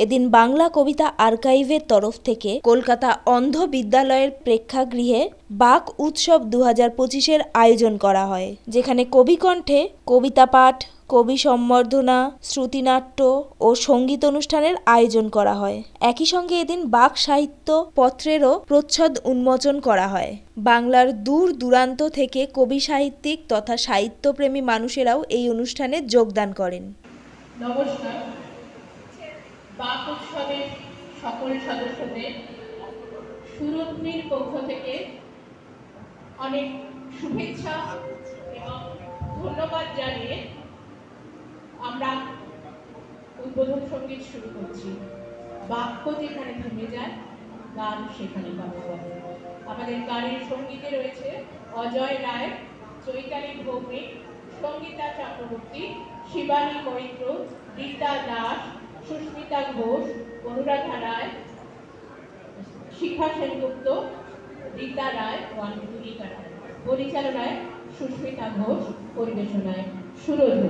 এদিন বাংলা কবিতা আর্কাইভের তরফ থেকে কলকাতা অন্ধ বিদ্যালয়ের প্রেক্ষাগৃহে বাক উৎসব 2025-এর আয়োজন করা হয়, যেখানে কবিকণ্ঠে কবিতা পাঠ, কবি সম্বর্ধনা, শ্রুতিনাট্য ও সঙ্গীত অনুষ্ঠানের আয়োজন করা হয়। একই সঙ্গে এদিন বাক সাহিত্য পত্রেরও প্রচ্ছদ উন্মোচন করা হয়। বাংলার দূর দূরান্ত থেকে কবি সাহিত্যিক তথা সাহিত্যপ্রেমী মানুষেরাও এই অনুষ্ঠানে যোগদান করেন। নমস্কার। বাক উৎসবের সকল সদস্যদের সুরত্নীর পক্ষ থেকে অনেক শুভেচ্ছা এবং ধন্যবাদ জানিয়ে আমরা উদ্বোধন সঙ্গীত শুরু করছি। বাক্য যেখানে থেমে যায়, গান সেখানে গাওয়া হবে। আমাদের গানের সঙ্গীতে রয়েছে অজয় রায়, চৈতালি ভৌমিক, সঙ্গীতা চক্রবর্তী, শিবানী মৈত্র, রীতা দাস, সুস্মিতা ঘোষ, অনুরাধা রায়, শিখা সেনগুপ্ত, রীতা রায় ও রীতা রায়। পরিচালনায় সুস্মিতা ঘোষ, পরিবেশনায় সুরধু।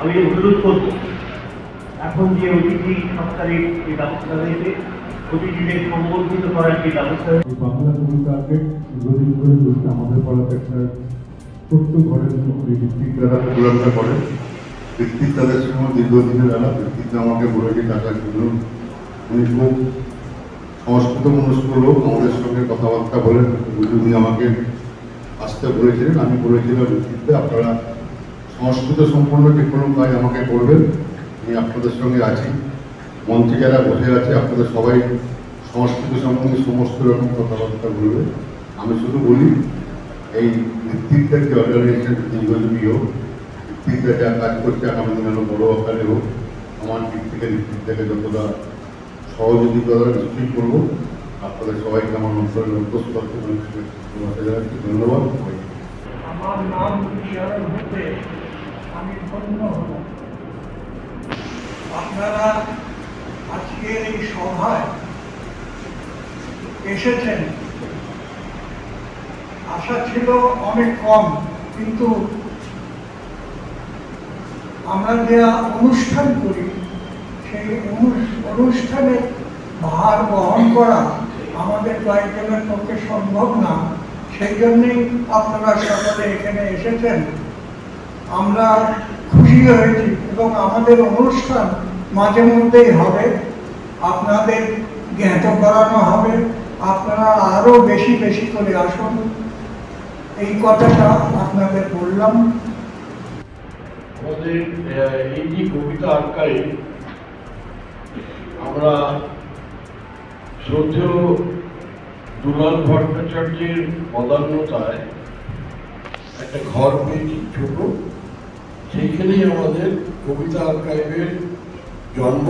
আমি অনুরোধ করব, এখন যে অতিথি সৎকারের যে ব্যবস্থা রয়েছে, অতিথিদের সম্বর্ধিত করার যে ব্যবস্থা, বাংলা কবিতাকে দীর্ঘদিন ধরে চলছে। আমাদের পাড়াতে একটা ছোট্ট ঘরের ঋত্বিক দ্বারা প্রোগ্রামটা করে। ঋত্বিক তাদের সঙ্গে দীর্ঘদিনের আলাপ। ঋত্বিক আমাকে বলেছে টাকার জন্য, উনি খুব সংস্কৃত মনস্ক লোক, আমাদের সঙ্গে কথাবার্তা বলেন। উনি আমাকে আসতে বলেছিলেন, আমি বলেছিলাম ঋত্বিকদা আপনারা সংস্কৃত সম্পূর্ণ যে কোনো কাজ আমাকে করবেন, আমি আপনাদের সঙ্গে আছি। মঞ্চে যারা বসে আছে আপনাদের সবাই সংস্কৃত সম্বন্ধে সমস্ত রকম কথাবার্তা বলবে। আমি শুধু বলি, এই ঋত্বিকদা যে অর্গানাইজেশন দীর্ঘজীবী হোক, ঋত্বিকদা যা কাজ করছে আগামী দিন আরো বড় আকারে হোক। আমার দিক থেকে ঋত্বিকদাকে যতটা সহযোগিতা নিশ্চয়ই করবো। আপনাদের সবাইকে আমার অন্তরের অন্তঃস্থল জানাচ্ছি। ধন্যবাদ। আমার নাম উচ্চারণ হতে আমি ধন্য হলাম। আপনারা আজকের এই সভায় এসেছেন, আশা ছিল অনেক কম, কিন্তু আমরা যে অনুষ্ঠান করি সেই অনুষ্ঠানের ভার বহন করা আমাদের কয়েকজনের পক্ষে সম্ভব না। সেই জন্যই আপনারা সকলে এখানে এসেছেন। আমরা খুশি হয়েছি এবং আমাদের অনুষ্ঠান মাঝে মধ্যেই হবে, আপনাদের জ্ঞাত করানো হবে। আপনারা আরো বেশি বেশি করে আসুন, এই কথাটা আপনাদের বললাম। আমাদের এই যে কবিতা আর্কাইভ, আমরা শ্রদ্ধেয় দুলাল ভট্টাচার্যের পদান্নতায় একটা ঘর পেয়েছি ছোট, সেইখানেই আমাদের কবিতা আর্কাইভের জন্ম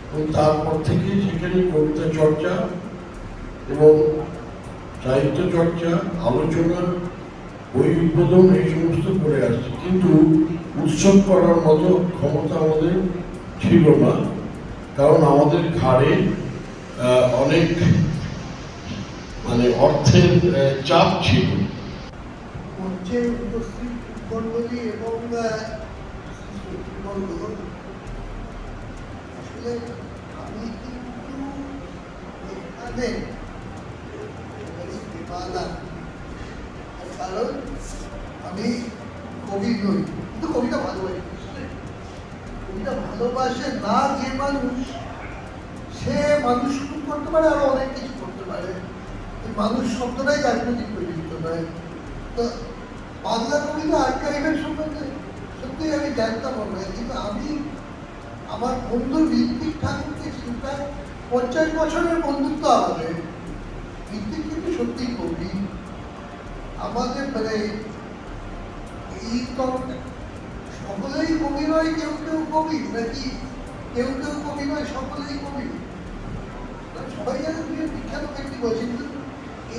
এবং তারপর থেকে সেখানে কবিতা চর্চা এবং সাহিত্য চর্চা, আলোচনা, বই উদ্বোধন এই সমস্ত করে আসছে। কিন্তু উৎসব করার মতো ক্ষমতা আমাদের ছিল না, কারণ আমাদের ঘাড়ে অনেক অর্থের চাপ ছিল। মঞ্চে উপস্থিত মণ্ডলী এবং বলবো, আসলে আমি কিন্তু এখানে কারণ আমি কবি নই, কিন্তু কবিতা ভালোবাসি। কবিতা ভালোবাসে না যে মানুষ, সে মানুষ করতে পারে, আরো অনেক কিছু করতে পারে। মানুষ শব্দটাই রাজনৈতিক পরিচিত নয়। তো বাংলা কবিতা আর্কাইভের সম্বন্ধে সত্যি আমি জানতাম না, কিন্তু আমি আমার বন্ধুর ঋত্বিক ঠাকুরকে চিন্তা 50 বছরের বন্ধুত্ব আমাদের। ঋত্বিক কিন্তু সত্যিই কবি। আমাদের মানে এই তো সকলেই কবি নয়, কেউ কেউ কবি নাকি কেউ কেউ কবি নয়, সকলেই কবি। সবাই জানে তুমি বিখ্যাত ব্যক্তি বলছি, কিন্তু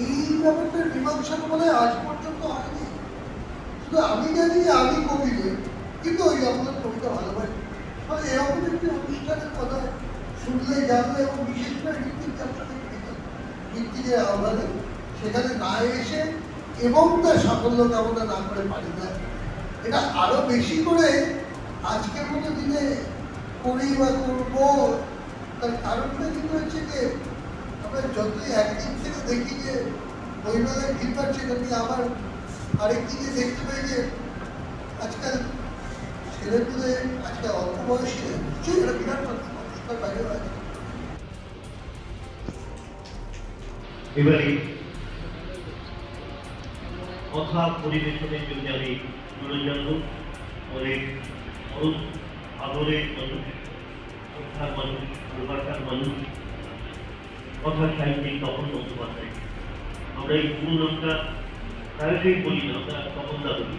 এই ব্যাপারটার মীমাংসা বলে আজ পর্যন্ত হয়নি। শুধু আমি জানি যে আমি কবি নই, কিন্তু ওই আমাদের কবিতা ভালোবাসি। ফলে এরকম একটি অনুষ্ঠানের কথা শুনলে জানলে, এবং বিশেষ করে ঋত্বিকের আহ্বানে সেখানে না এসে এবং তার সাফল্য কামনা না করে পারি না। এটা আরো বেশি করে আজকের মতো দিনে করি বা করবো, তার কারণটা কিন্তু হচ্ছে যে আমরা যতই একদিক থেকে দেখি যে বইমেলায় ভিড় পাচ্ছে, তেমনি আমার আরেক দিকে দেখতে পাই যে আজকাল ছেলেপুলে আজকাল অল্প বয়সী নিশ্চয়ই এটা বিরাট তার বাইরেও আছে। এবারে কথা পরিবেশনের জন্য আমি অনুরোধ জানাবো অনেক আদরের মানুষ, শ্রদ্ধার মানুষ, ভালোবাসার মানুষ, কথা সাহিত্যিক তপন বন্দ্যোপাধ্যায়। আমরা এই পুরো নামটা প্রায়শই বলি না, আমরা তপনদা বলি।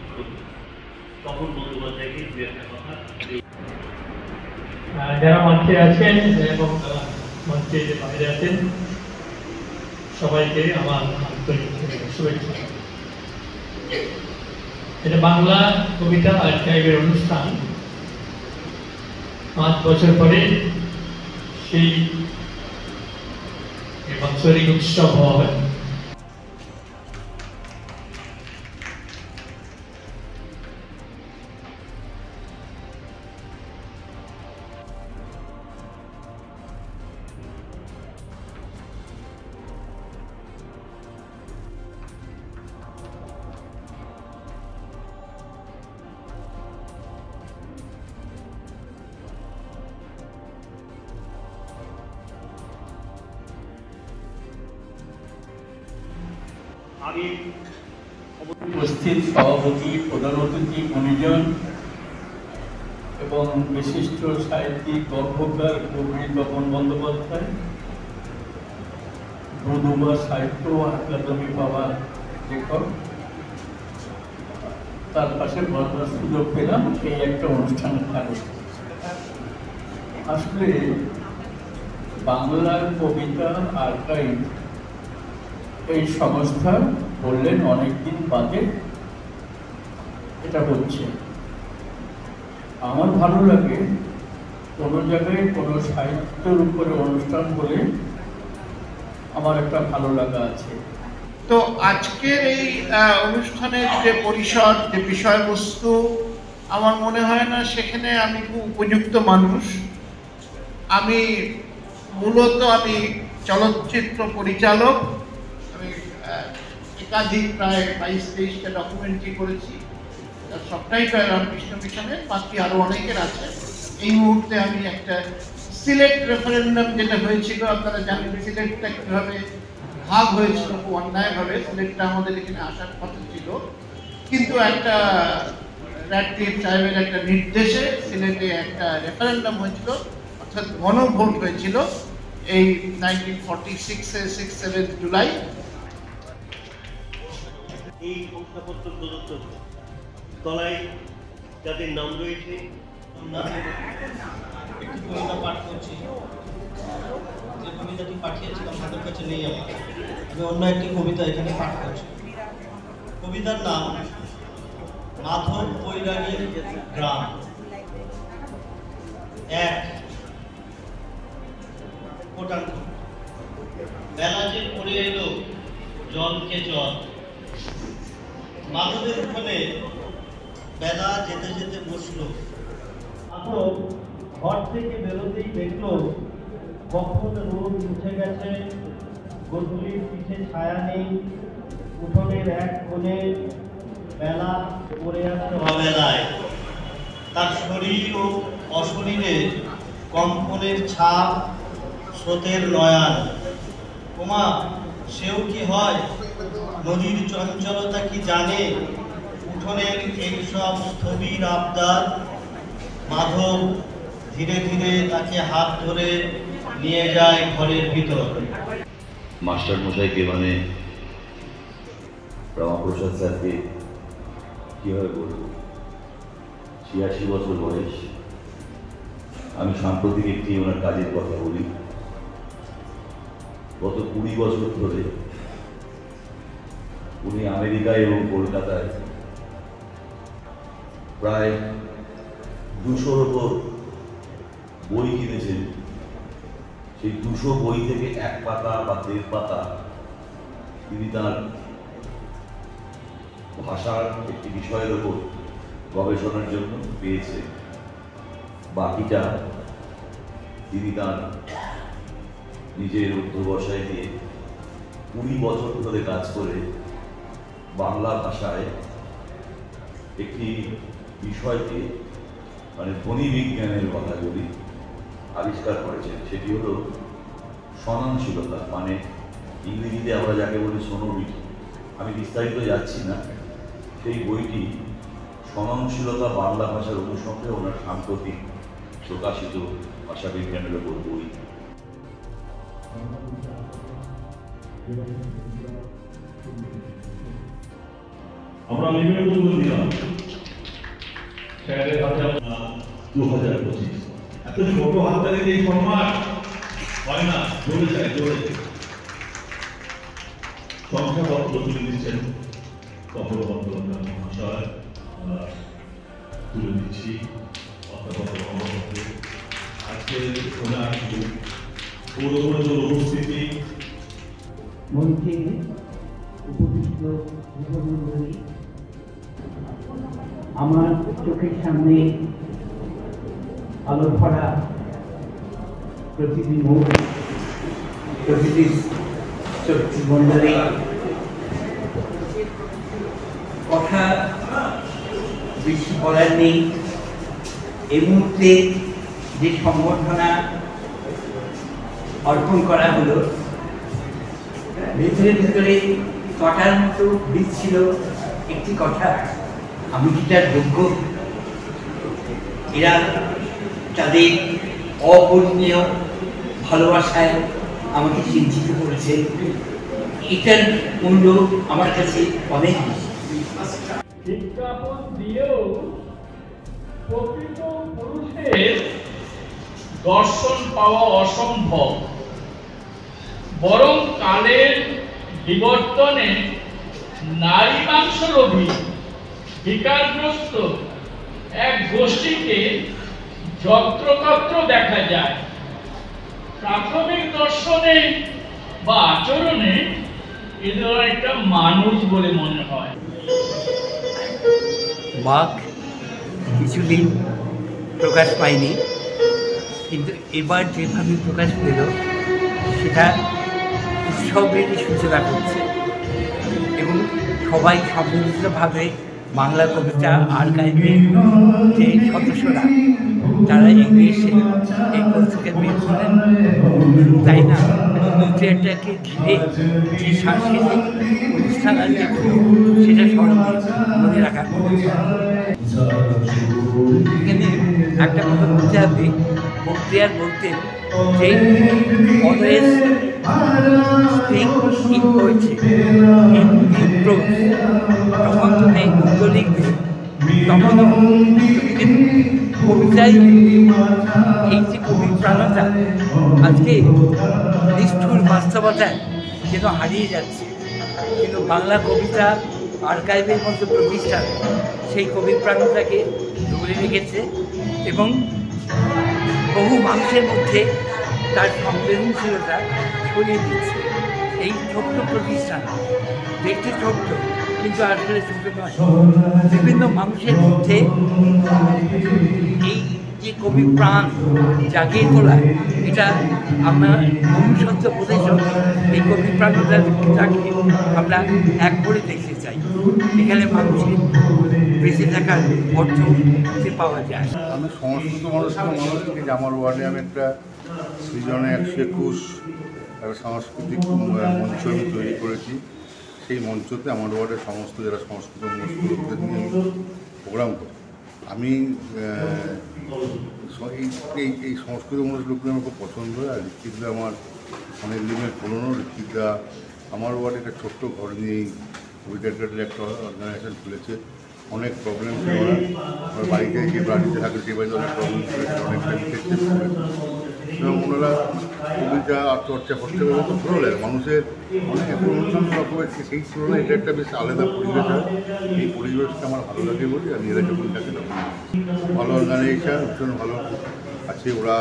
তপন বন্দ্যোপাধ্যায়কে দু একটা কথা। যারা মঞ্চে আছেন এবং মঞ্চে যে বাইরে আছেন, সবাইকে আমার আন্তরিক শুভেচ্ছা। এটা বাংলা কবিতা আর্কাইভের অনুষ্ঠান। 5 বছর পরে সেই বাৎসরিক উৎসব হবে। উপস্থিত সভাপতি, প্রধান অতিথি, গুণীজন এবং বিশিষ্ট সাহিত্যিক গল্পকার কবি তপন বন্দ্যোপাধ্যায়, দুবার সাহিত্য আকাদেমি পাওয়া লেখক, তার পাশে বলার সুযোগ পেলাম এই একটা অনুষ্ঠানের কারণে। আসলে বাংলার কবিতা আর্কাইভ এই সংস্থা বললেন অনেকদিন বাদে এটা হচ্ছে। আমার ভালো লাগে কোনো জায়গায় কোনো সাহিত্যের উপরে অনুষ্ঠান হলে আমার একটা ভালো লাগা আছে। তো আজকের এই অনুষ্ঠানের যে পরিসর, যে বিষয়বস্তু, আমার মনে হয় না সেখানে আমি খুব উপযুক্ত মানুষ। আমি মূলত আমি চলচ্চিত্র পরিচালক। আমি একাধিক প্রায় 22-23টা ডকুমেন্টারি করেছি, সবটাই প্রায় রামকৃষ্ণ মিশনের, বাকি আরো অনেকের আছে। এই মুহূর্তে আমি একটা সিলেট রেফারেন্ডাম যেটা হয়েছিল, আপনারা জানেন সিলেটটা কিভাবে ভাগ হয়েছিল খুব অন্যায়ভাবে। সিলেটটা আমাদের এখানে আসার কথা ছিল, কিন্তু একটা রাজদীপ সাহেবের একটা নির্দেশে সিলেটে একটা রেফারেন্ডাম হয়েছিল, অর্থাৎ গণভোট হয়েছিল এই 1946-এ 6-7 জুলাই। এই শংসাপত্র প্রদত্ত তলায় যাদের নাম রয়েছে, একটি কবিতা পাঠ করছি। যে কবিতাটি পাঠিয়েছিলাম তাদের কাছে নেই, আমি অন্য একটি কবিতা এখানে পাঠ করছি। কবিতার নাম মাধব বৈরাগীর গ্রাম। বেলা যে পড়ে এলো জলকে জল, মাধবের ওখানে বেলা যেতে যেতে বসলো। মাত্র ঘর থেকে বেরোতেই দেখলো কখন রোদ উঠে গেছে, গোধূলির পিঠে ছায়া নেই, উঠোনের এক কোণে বেলা পড়ে আছে অবেলায়। তার শরীর ও অশরীরে কম্পনের ছাপ, স্রোতের নয়ান। ওমা, সেও কি হয়? নদীর চঞ্চলতা কি জানে? উঠোনের এইসব স্থবির আবদার। মাধব ধীরে ধীরে তাকে হাত ধরে নিয়ে যায় ঘরের ভিতর। মাস্টার মশাইকে মানে রামাপ্রসাদ স্যারকে কীভাবে বলবো, ৮৬ বছর বয়স। আমি সাম্প্রতিক একটি ওনার কাজের কথা বলি। গত ২০ বছর ধরে উনি আমেরিকায় এবং কলকাতায় প্রায় ২০০-র ওপর বই কিনেছেন। সেই ২০০ বই থেকে ১ পাতা বা ১.৫ পাতা তিনি তাঁর ভাষার একটি বিষয়ের ওপর গবেষণার জন্য পেয়েছে। বাকিটা তিনি তাঁর নিজের অধ্যবসায় দিয়ে ২০ বছর ধরে কাজ করে বাংলা ভাষায় একটি বিষয়কে, মানে ধ্বনি বিজ্ঞানের কথা যদি আবিষ্কার করেছেন, সেটি হলো স্বনামশীলতা, মানে ইংরেজিতে আমরা যাকে বলি সোনোরিটি। আমি বিস্তারিত যাচ্ছি না। সেই বইটি স্বনামশীলতা বাংলা ভাষার অনুষঙ্গে ওনার সাম্প্রতিক প্রকাশিত ভাষা বিজ্ঞানের ওপর বই। আমরা নিবেদন দিলাম স্যারের হাতে 2025। এত ছোট হাততালি দিয়ে সম্মান হয় না, জোরে যায়, জোরে। সংখ্যাপত্র তুলে দিচ্ছেন কপল বন্দ্যোপাধ্যায় মহাশয়, তুলে দিচ্ছি আজকে ওনার পৌরপরিষদ উপস্থিতি, মঞ্চে উপবিষ্ট মুখ্যমন্ত্রী, আমার চোখের সামনে আলো ভরা প্রতিটি মুখ, প্রতিটি চক্ষুমণ্ডলী, কথা বেশি বলার নেই। এই মুহূর্তে যে সম্বর্ধনা অর্পণ করা হলো, ভেতরে ভেতরে কটার মতো দিচ্ছিল একটি কথা, আমি কি তার যোগ্য? এরা তাদের অপরিমেয় ভালোবাসায় আমাকে চিন্তিত করেছে। এটার মূল্য আমার কাছে অনেক বেশি। বিজ্ঞাপন দিয়েও প্রকৃত পুরুষের দর্শন পাওয়া অসম্ভব, বরং কালের বিবর্তনে নারী মাংসলোভী বিকারগ্রস্ত এক গোষ্ঠীকে যত্রতত্র দেখা যায়। প্রাথমিক দর্শনে বা আচরণে এদের একটা মানুষ বলে মনে হয়। বাঘ কিছুদিন প্রকাশ পায়নি, কিন্তু এবার যেভাবে প্রকাশ পেল সেটা উৎসবেরই সূচনা করছে এবং সবাই সম্মিলিতভাবে বাংলা কবিতা আর্কাইভের যে সদস্যরা তারা এগিয়ে এসে এই পত্রিকা বের করেন, তাই না? থিয়েটারকে ঘিরে যে সাংস্কৃতিক অনুষ্ঠান আজকে সেটা স্মরণে মনে রাখা। এখানে একটা কথা বলতে হবে, বক্তিয়ার বলতেন যে always speak in poetry, in pros. তখন তুমি গদ্য লিখবে, তখন তুমি কবিতায় এই যে কবির প্রাণতা আজকে নিষ্ঠুর বাস্তবতায় যেন হারিয়ে যাচ্ছে, কিন্তু বাংলা কবিতা আর্কাইভের মতো প্রতিষ্ঠান সেই কবির প্রাণতাকে ধরে রেখেছে এবং বহু মানুষের মধ্যে তার সংবেদনশীলতা ছড়িয়ে দিচ্ছে। এই ছোট্ট প্রতিষ্ঠান দেখতে ছোট্ট, কিন্তু আসলে ছোট নয়। বিভিন্ন মানুষের মধ্যে এই যে যে কবি প্রাণ জাগিয়ে তোলা, এটা আমরা ভবিষ্যৎ বোধের সঙ্গে এই কবি প্রাণটাকে আমরা এক করে দেখতে চাই। এখানে মানুষের বেঁচে থাকার অর্থ পাওয়া যায়। আমি সংস্কৃত মানুষ থেকে আমার ওয়ার্ডে আমি একটা সৃজনে 121 একটা সাংস্কৃতিক মঞ্চ আমি তৈরি করেছি। সেই মঞ্চতে আমার ওয়ার্ডের সমস্ত যারা সংস্কৃত লোকদের নিয়ে প্রোগ্রাম করি। আমি এই সংস্কৃত মানুষ লোকগুলো আমার খুব পছন্দ হয়। আর ঋত্বিকদা আমার অনেক দিনের পুরনো। ঋত্বিকদা আমার ওয়ার্ডে একটা ছোট্ট ঘর নিয়েই উইদারগার্ডের একটা অর্গানাইজেশন খুলেছে। অনেক প্রবলেম ছিল, আমার বাড়িতে যে বাড়িতে থাকে সে বাড়িতে অনেক প্রবলেম করেছে, অনেক এবং ওনারা কবিতা আত্মচর্চা করতে গেলে তো ভালো লাগে মানুষের অনেক অন্যান্য রকমের। সেই তুলনায় এটা একটা বেশ আলাদা পরিবেশ হয়। এই পরিবেশটা আমার ভালো লাগে বলি। আর এরা যখন থাকে তখন ভালো অর্গানাইজেশন, ভীষণ ভালো আছে। ওরা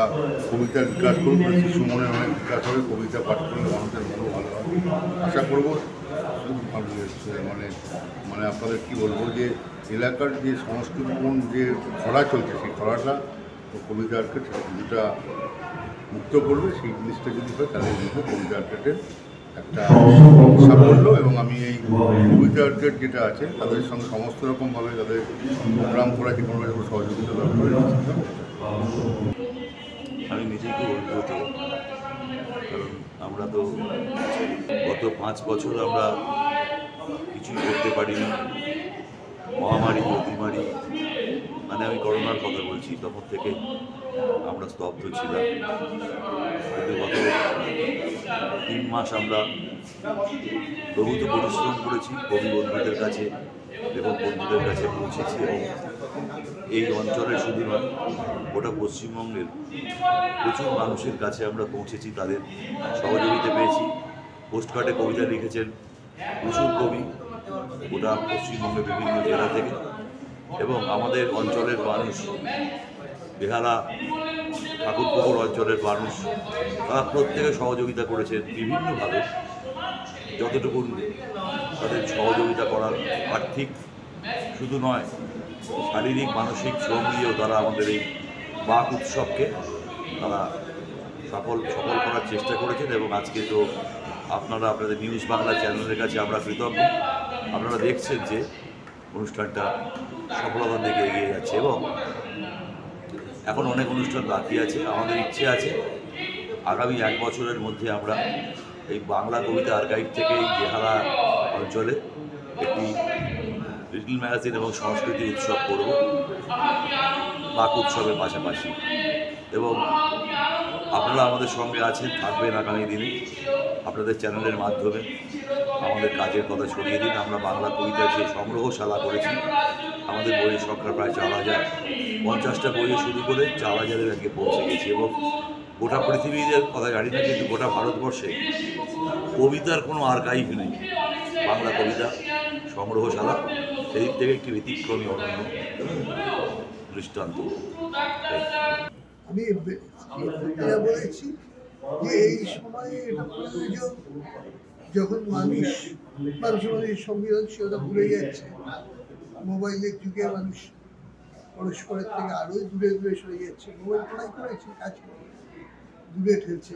কবিতার বিকাশ করবে, শিশু মনের অনেক বিকাশ হবে। কবিতা পাঠ করলে মানুষের মনও ভালো হয়। আশা করবো মানে আপনাদের কী বলবো, যে এলাকার যে সংস্কৃতিপূর্ণ যে খরা চলছে, সেই খরাটা কবিতা আর্কেট কিছুটা মুক্ত করবে। সেই জিনিসটা যদি হয় তাহলে কবিতা আর্কেটের একটা সাফল্য। এবং আমি এই কবিতা আর্কেট যেটা আছে তাদের সঙ্গে সমস্ত রকমভাবে তাদের প্রোগ্রাম করা যে কোনো সহযোগিতা দরকার। আমি নিজেই খুব অভিভূত, কারণ আমরা তো গত 5 বছর আমরা কিছুই করতে পারিনি। মহামারী, অতিমারি, মানে আমি করোনার কথা বলছি, তখন থেকে আমরা স্তব্ধ ছিলাম। কিন্তু গত 3 মাস আমরা প্রভূত পরিশ্রম করেছি, কবি বন্ধুদের কাছে এবং বন্ধুদের কাছে পৌঁছেছি। এবং এই অঞ্চলের শুধু নয়, গোটা পশ্চিমবঙ্গের প্রচুর মানুষের কাছে আমরা পৌঁছেছি, তাদের সহযোগিতা পেয়েছি। পোস্টকার্ডে কবিতা লিখেছেন প্রচুর কবি গোটা পশ্চিমবঙ্গের বিভিন্ন জেলা থেকে। এবং আমাদের অঞ্চলের মানুষ, বেহালা ঠাকুরপুকুর অঞ্চলের মানুষ, তারা প্রত্যেকে সহযোগিতা করেছেন বিভিন্নভাবে। যতটুকু তাদের সহযোগিতা করার আর্থিক শুধু নয়, শারীরিক মানসিক শ্রম দিয়েও তারা আমাদের এই বাক উৎসবকে তারা সফল করার চেষ্টা করেছেন। এবং আজকে তো আপনাদের নিউজ বাংলা চ্যানেলের কাছে আমরা কৃতজ্ঞ। আপনারা দেখছেন যে অনুষ্ঠানটা সফলতার দিকে এগিয়ে যাচ্ছে এবং এখন অনেক অনুষ্ঠান বাকি আছে। আমাদের ইচ্ছে আছে আগামী 1 বছরের মধ্যে আমরা এই বাংলা কবিতা আর্কাইভ থেকে এই বেহালা অঞ্চলে একটি লিটল ম্যাগাজিন এবং সংস্কৃতি উৎসব করব, বাক উৎসবের পাশাপাশি। এবং আপনারা আমাদের সঙ্গে আছেন, থাকবেন আগামী দিনে। আপনাদের চ্যানেলের মাধ্যমে আমাদের কাজের কথা ছড়িয়ে দিন। আমরা বাংলা কবিতার যে সংগ্রহশালা করেছি, আমাদের বইয়ের সংখ্যা প্রায় 4000, 50টা বইয়ে শুরু করে 4000-এর আগে পৌঁছে গেছি। এবং গোটা পৃথিবীর কথা জানি না, কিন্তু গোটা ভারতবর্ষে কবিতার কোনো আর্কাইভ নেই। বাংলা কবিতা সংগ্রহশালা সেদিক থেকে একটি ব্যতিক্রমী অনন্য দৃষ্টান্ত। আমি বলেছি যে এই সময়ে এটা প্রয়োজন, যখন মানুষের সংবেদনশীলতা ভুলে যাচ্ছে। মোবাইলের যুগে মানুষ পরস্পরের থেকে আরো দূরে সরে যাচ্ছে। মোবাইল পড়াই করেছে, কাজ করে দূরে ঠেলছে।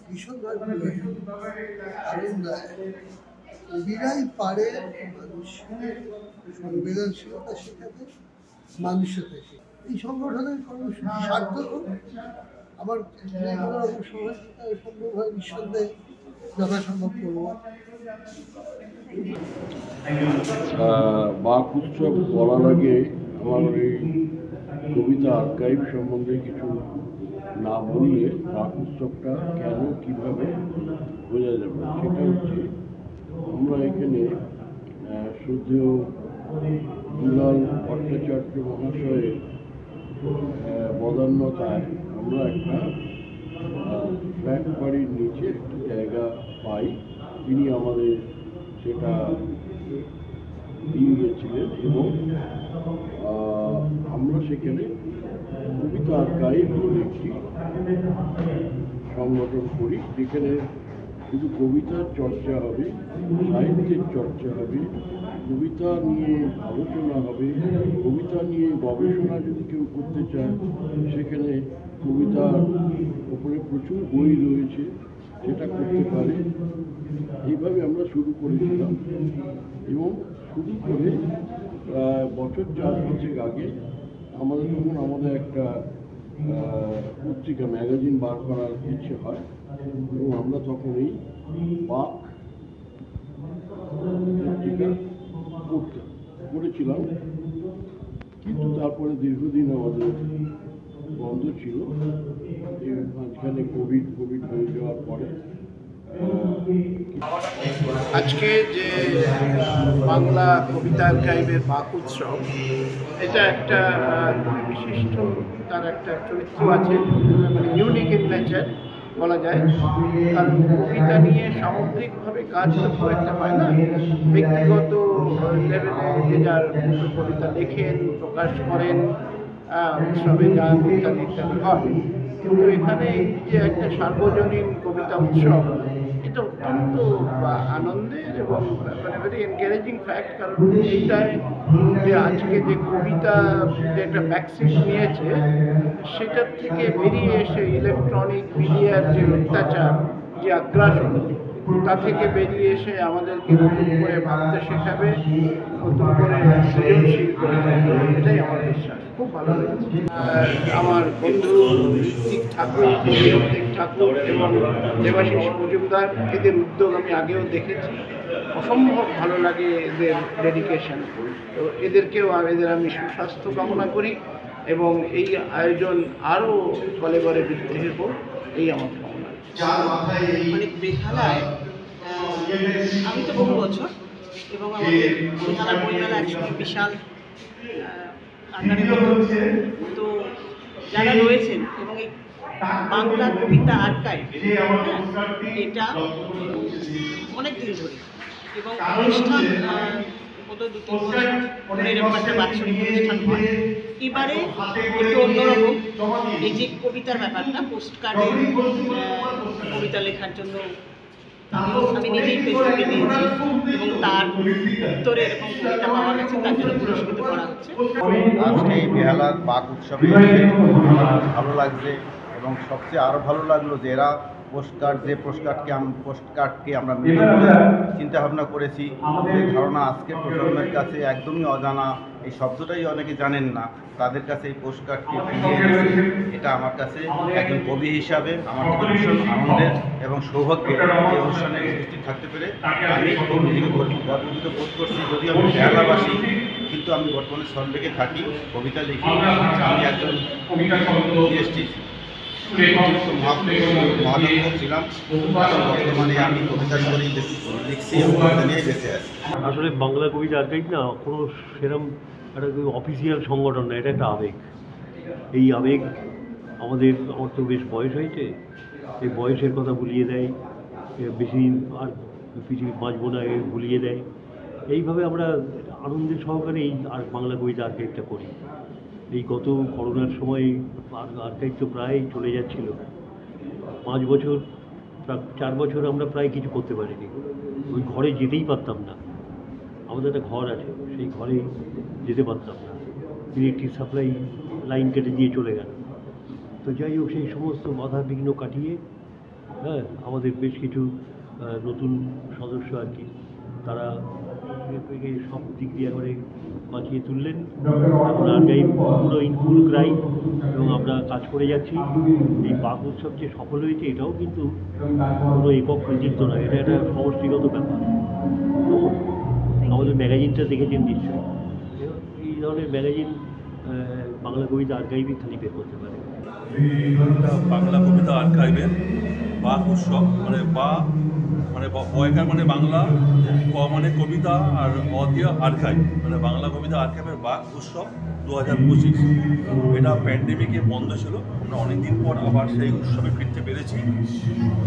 ভীষণভাবে কারণ কবিরাই পারে মানুষকে সংবেদনশীলতা শেখাতে, মানুষের থেকে। এই সংগঠনের কর্মসূচি সার্থক আমার কোনো রকম সহযোগিতা সম্ভব হয় নিঃসন্দেহে যথাসম্ভব করব। বাক উৎসব বলার আগে আমার এই কবিতা আর্কাইভ সম্বন্ধে কিছু না বললে বাক উৎসবটা কেন কীভাবে বোঝা যাবে। সেটা হচ্ছে আমরা এখানে শ্রদ্ধেয় দুলাল ভট্টাচার্য মহাশয়ের বদান্যতায় আমরা একটা ফ্ল্যাট বাড়ির নিচে একটা জায়গা পাই। তিনি আমাদের সেটা দিয়ে গিয়েছিলেন এবং আমরা সেখানে কবিতা আর্কাইভ বলে একটি সংগঠন করি, যেখানে শুধু কবিতার চর্চা হবে, সাহিত্যের চর্চা হবে, কবিতা নিয়ে আলোচনা হবে, কবিতা কবিতা নিয়ে গবেষণা যদি কেউ করতে চায়, সেখানে কবিতার ওপরে প্রচুর বই রয়েছে, সেটা করতে পারে। এইভাবে আমরা শুরু করেছিলাম এবং শুরু করে বছর 4-5 আগে আমাদের একটা পত্রিকা ম্যাগাজিন বার করার ইচ্ছে হয় এবং আমরা তখন এই বাক পত্রিকা করেছিলাম, কিন্তু তারপরে দীর্ঘদিন আমাদের বন্ধ ছিল। মাঝখানে কোভিড হয়ে যাওয়ার পরে আজকে যে বাংলা কবিতা আর্কাইভের বাক উৎসব, এটা একটা বিশিষ্ট, তার একটা চরিত্র আছে, মানে ইউনিক ইন নেচার বলা যায়। কারণ কবিতা নিয়ে সামগ্রিকভাবে কাজ তো খুব একটা হয় না, ব্যক্তিগত লেভেলে যে যার কবিতা লেখেন, প্রকাশ করেন, উৎসবে গান ইত্যাদি ইত্যাদি হয়। কিন্তু এখানে যে একটা সার্বজনীন কবিতা উৎসব, এটা অত্যন্ত আনন্দের এবং মানে ভেরি এনকারেজিং ফ্যাক্ট। কারণ এইটাই যে আজকে যে কবিতা যে একটা ভ্যাকসিন নিয়েছে, সেটার থেকে বেরিয়ে এসে ইলেকট্রনিক মিডিয়ার যে অত্যাচার, যে আগ্রাসন, তা থেকে বেরিয়ে এসে আমাদেরকে নতুন করে ভাবতে শেখাবে, নতুন করে সৃজনশীল করে তুলবে, এটাই আমার বিশ্বাস। খুব ভালো লেগেছে। আমার বন্ধু ঋত্বিক ঠাকুর, ঋত্বিক ঠাকুর এবং দেবাশিস মজুমদার, এদের উদ্যোগ আমি আগেও দেখেছি, অসম্ভব ভালো লাগে এদের ডেডিকেশন। তো এদেরকেও এদের আমি সুস্বাস্থ্য কামনা করি এবং এই আয়োজন আরও গলে গলে বৃদ্ধি হোক, এই আমার কামনা। মানে বেহালায় আমি তো বহু বছর, এবং আমাদের বেহালার বইমেলা একসময় বিশাল আকারে হতো। তো যারা রয়েছেন এবং এই বাংলা কবিতা আর্কাইভ, এটা অনেক দিন ধরে, এবং অনুষ্ঠান গত 2-3 বছর ধরে এরকম একটা বাৎসরিক অনুষ্ঠান হয়। এবারে একটু অন্যরকম, এই যে কবিতার ব্যাপারটা, পোস্ট কার্ডে কবিতা লেখার জন্য আমি নিজেই ফেসবুকে দিয়েছি এবং তার উত্তরে এরকম কবিতা পাওয়া গেছে, তার জন্য পুরস্কৃত করা হচ্ছে। আজকে এই বেহালার বাক উৎসবে আমার ভালো লাগছে, এবং সবচেয়ে আরও ভালো লাগলো যে এরা পোস্টকার্ডকে আমরা মিলে চিন্তা ভাবনা করেছি। যে ধারণা আজকের প্রজন্মের কাছে একদমই অজানা, এই শব্দটাই অনেকে জানেন না, তাদের কাছে এই পোস্টকার্ডকে ফিরিয়ে এনেছে। এটা আমার কাছে একজন কবি হিসাবে আমার কাছে ভীষণ আনন্দের এবং সৌভাগ্যের এই অনুষ্ঠানে উপস্থিত থাকতে পেরে আমি খুব নিজেকে গর্বিত বোধ করছি। যদিও আমি বেহালাবাসী, কিন্তু আমি বর্তমানে সল্টলেকে থাকি, কবিতা লিখি। আমি একজন পিএইচডি ছিলাম, বর্তমানে আমি কবিতা করেই লিখছি এবং কবিতা নিয়ে বেঁচে আছি। আসলে বাংলা কবিতা আর্কাইভ না কোনো সেরকম একটা অফিসিয়াল সংগঠন না, এটা একটা আবেগ। এই আবেগ আমার তো বেশ বয়স হয়েছে, এই বয়সের কথা ভুলিয়ে দেয়, বেশি আর পৃথিবী বাঁচবো না ভুলিয়ে দেয়। এইভাবে আমরা আনন্দের সহকারে এই বাংলা কবিতা আর্কাইভটা করি। এই গত করোনার সময় আর্কাইভ তো প্রায় চলে যাচ্ছিল, 5 বছর 4 বছর আমরা প্রায় কিছু করতে পারিনি। ওই ঘরে যেতেই পারতাম না, আমাদের একটা ঘর আছে, সেই ঘরে যেতে পারতাম না, ইলেকট্রিক সাপ্লাই লাইন কেটে দিয়ে চলে গেল। তো যাই হোক, সেই সমস্ত বাধা বিঘ্ন কাটিয়ে আমাদের বেশ কিছু নতুন সদস্য আর কি, তারা সব দিক দিয়ে করে বাঁচিয়ে তুললেন। এখন আর্কাইভ পুরো ইন ফুল ক্রাইম এবং আমরা কাজ করে যাচ্ছি। এই বাক উৎসব যে সফল হয়েছে, এটাও কিন্তু কোনো একক কৃতিত্ব নয়, এটা একটা সমষ্টিগত ব্যাপার। তো আমাদের ম্যাগাজিনটা দেখেছেন নিশ্চয়ই, এই ধরনের ম্যাগাজিন বাংলা কবিতা আর্কাইভই খালি বের করতে পারে। বাংলা কবিতা আর্কাইভের বাক উৎসব, মানে বয়কার মানে বাংলা, ক মানে কবিতা, আর অ দিয়ে আর্কাইভ, মানে বাংলা কবিতা আর্কাইভের বাক উৎসব 2025। এটা প্যান্ডেমিকে বন্ধ ছিল, আমরা অনেকদিন পর আবার সেই উৎসবে ফিরতে পেরেছি।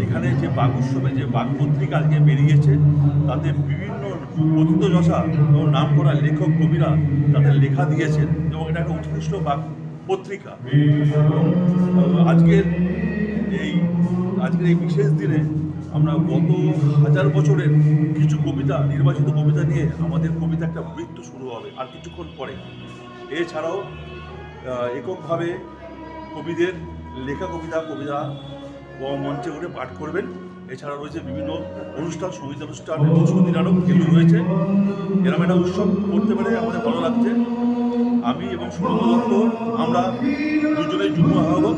এখানে যে বাক উৎসবে যে বাক পত্রিকা আজকে বেরিয়েছে, তাতে বিভিন্ন প্রথিতযশা এবং নাম করা লেখক কবিরা তাদের লেখা দিয়েছেন, এবং এটা একটা উৎকৃষ্ট বাক পত্রিকা। আজকের এই বিশেষ দিনে আমরা গত 1000 বছরের কিছু কবিতা, নির্বাচিত কবিতা নিয়ে আমাদের কবিতা একটা মৃত্যু শুরু হবে আর কিছুক্ষণ পরে। এছাড়াও এককভাবে কবিদের লেখা কবিতা মঞ্চে করে পাঠ করবেন। এছাড়া রয়েছে বিভিন্ন অনুষ্ঠান, সঙ্গীত অনুষ্ঠান এবং সঙ্গীত নাটক এগুলো রয়েছে। এরকম একটা উৎসব করতে পেরে আমাদের ভালো লাগছে। আমি এবং সুরঙ্গ দত্ত আমরা দুজনেই যুগ্ম আহ্বায়ক।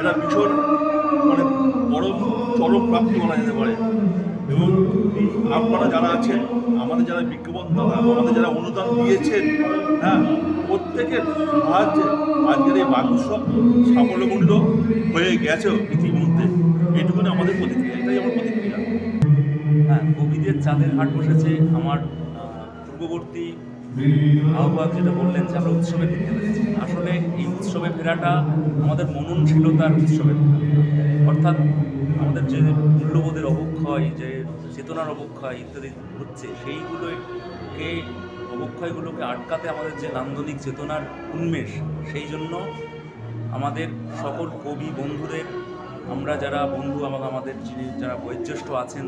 এটা ভীষণ মানে বড় চরম প্রাপ্তি বলা যেতে পারে। এবং আপনারা যারা আছেন, আমাদের যারা বিজ্ঞাপন দাতা, আমাদের যারা অনুদান দিয়েছেন, হ্যাঁ, প্রত্যেকের সাহায্যে আজকের এই বাঘ উৎসব সাফল্যমণ্ডিত হয়ে গেছে ইতিমধ্যে। এইটুকুনি আমাদের প্রতিক্রিয়া, এটাই আমার প্রতিক্রিয়া। হ্যাঁ, কবিদের চাঁদের হাট বসেছে। আমার পূর্ববর্তী আহ্বায়ক যেটা বললেন যে আমরা উৎসবে ফিরতে পেরেছি, আসলে এই উৎসবে ফেরাটা আমাদের মননশীলতার উৎসবে ফেরা। অর্থাৎ আমাদের যে মূল্যবোধের অবক্ষয়, যে চেতনার অবক্ষয় ইত্যাদি হচ্ছে, সেইগুলোকে অবক্ষয়গুলোকে আটকাতে আমাদের যে নান্দনিক চেতনার উন্মেষ, সেই জন্য আমাদের সকল কবি বন্ধুদের, আমরা যারা বন্ধু এবং আমাদের যারা বয়োজ্যেষ্ঠ আছেন,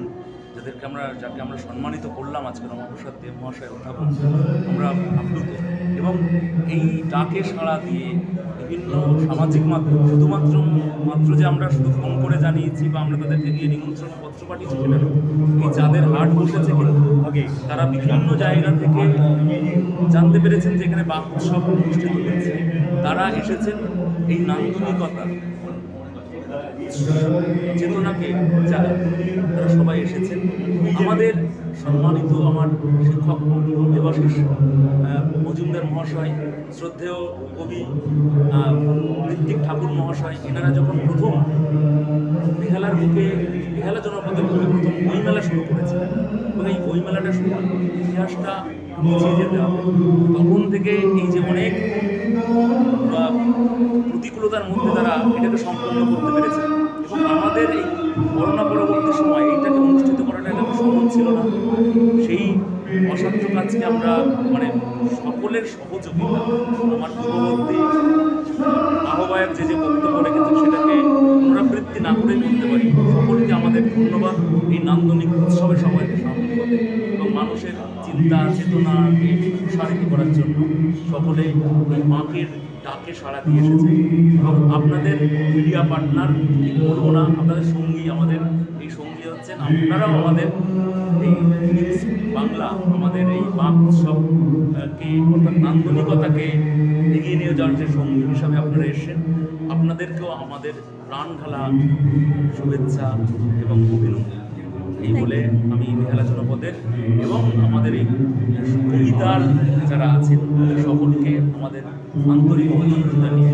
যাকে আমরা সম্মানিত করলাম আজকে রমাপ্রসাদ দেব মহাশয় অধ্যাপক, আমরা আপ্লুত। এবং এই ডাকে সাড়া দিয়ে বিভিন্ন সামাজিক মাধ্যম, শুধুমাত্র যে আমরা শুধু ফোন করে জানিয়েছি বা আমরা তাদেরকে গিয়ে নিমন্ত্রণ পত্র পাঠিয়েছি সেটা নয়, এই চাঁদের হাট বসেছে কিন্তু তারা বিভিন্ন জায়গা থেকে জানতে পেরেছেন যে এখানে বাঘ উৎসব অনুষ্ঠিত হচ্ছে। তারা এসেছেন এই নান্দনিকতা চেতনাকে জাগাতে, তারা সবাই এসেছেন। আমাদের সম্মানিত আমার শিক্ষক দেবাশিস মজুমদার মহাশয়, শ্রদ্ধেয় কবি ঋত্বিক ঠাকুর মহাশয়, এনারা যখন প্রথম বেহালার বুকে, বেহালা জনপদের বুকে প্রথম বইমেলা শুরু করেছিলেন এবং এই বইমেলাটা শুরু ইতিহাসটা বুঝিয়ে যেতে হবে, তখন থেকে এই যে অনেক প্রতিকূলতার মধ্যে তারা এটাকে সম্পন্ন করতে পেরেছে। এবং আমাদের এই করোনা পরবর্তী সময় এইটাকে অনুষ্ঠিত করাটা একটা সহজ ছিল না। সেই অসাধ্য কাজকে আমরা মানে সকলের সহযোগিতা, আমার পূর্ববর্তী আহ্বায়ক যে বক্তব্য রেখেছেন সেটাকে পুনরাবৃত্তি না করেই বলতে পারি, সকলকে আমাদের ধন্যবাদ এই নান্দনিক উৎসবের সময়কে সামনে করতে এবং মানুষের চিন্তা চেতনাকে প্রসারিত করার জন্য সকলে এই মাকের ডাকে সাড়া দিয়ে এসেছে। এবং আপনাদের মিডিয়া পার্টনার বলবো না, আপনাদের সঙ্গী, আমাদের এই সঙ্গী হচ্ছেন আপনারাও। আমাদের এই নিউজ বাংলা, আমাদের এই বাঘ উৎসবকে অর্থাৎ নান্দনিকতাকে এগিয়ে নিয়ে যাওয়ার যে সঙ্গী হিসাবে আপনারা এসেছেন, আপনাদেরকেও আমাদের প্রাণ ঢালা শুভেচ্ছা এবং অভিনন্দন। এই বলে আমি বেহালা জনপদের এবং আমাদের এই কবিতার যারা আছেন তাদের সকলকে আমাদের আন্তরিক অভিনন্দন জানিয়ে